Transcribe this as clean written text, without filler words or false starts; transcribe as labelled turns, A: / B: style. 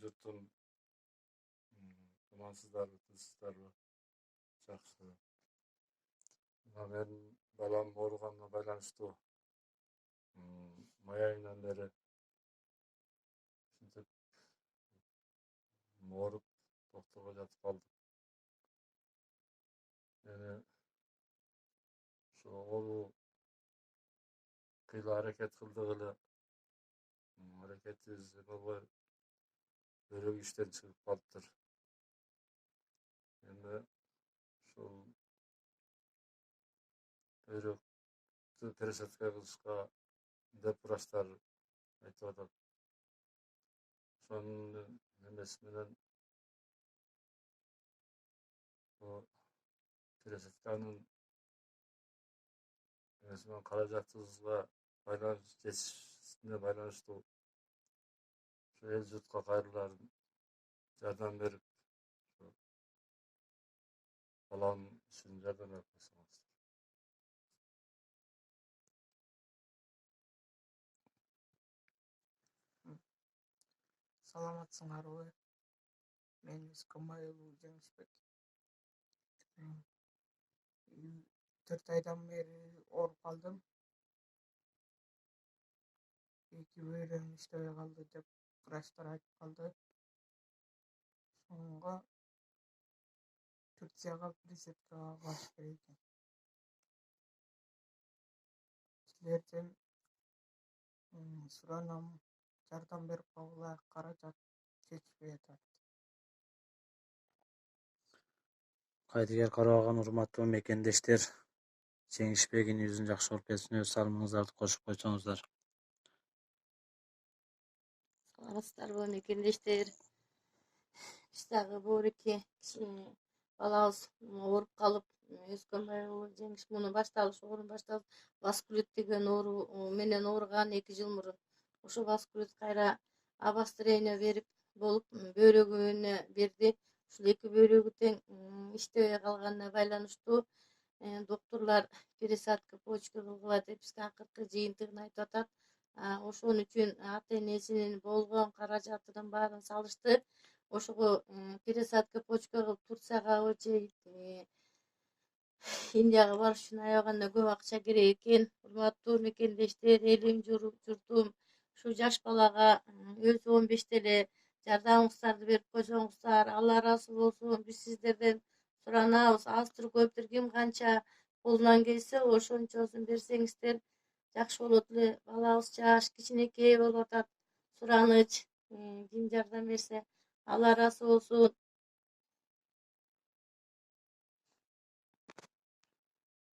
A: журтум амансыздарбы, тынчсыздарбы? Жакшы. Мен балам ооруганына байланыштуу май айынан бери ушинтип ооруп доктурга жатып калдым. Эми ошо оору кыйла аракет кылдык эле аракетибиз эме болбой бөйрөк иштен чыгып калыптыр. Эми ушул бөйрөктү пересадка кылышка деп врачтар айтып атат. Ошонун эмеси менен пересадканын эмеси менен каражатыбызга жетишине байланыштуу ошо эл журтка кайрылар жардам берип балам үчүн жардам берип койсоңуздар.
B: Саламатсыңарбы? Мен Исканбай уулу Жеңишбек. 4 айдан бeri ооруп калдым. 2 бөйрөгүм иштебей калды деп врачтар айтып калды. Ошонго Турцияга пересадкага барыш керек экен. Силерден суранам, жардам берип койгула, каражат жетишпей атат.
C: Кайдыгер карабаган урматтуу мекендештер, Жеңишбек инибиздин жакшы болуп кетишине өз салымыңыздарды кошуп койсоңуздар.
D: Саламатсыздарбы, мекендештер? Биз дагы боореке балабыз ооруп калып, Исканбай уулу Жеңиш муну башталыш оорунун башталып, васкулит деген оору менен ооруган 2 жыл мурун. Ошо васкулит кайра обострение берип болуп, бөйрөгүнө берди. Ушул 2 бөйрөгү тең иштебей калганына байланыштуу доктурлар пересадка почка кылгыла деп бизге акыркы жыйынтыгын айтып атат. Ошон үчүн ата-энесинин болгон каражатынын баарын салышты. Ошого пересадка почка кылып Турцияга же Индияга барыш үчүн аябаганда көп акча керек экен. Урматтуу мекендештер, элим, журтум, ушу жаш балага өз 15 эле жардамыңыздарды берип койсоңуздар, Алла ыраазы болсун. Биз сиздерден суранабыз, аздыр көптүр ким канча колунан келсе ошончосун берсеңиздер жакшы болот эле. Балабыз жаш, кичинекей болуп атат. Сураныч, ким жардам берсе Алла ыраазы болсун.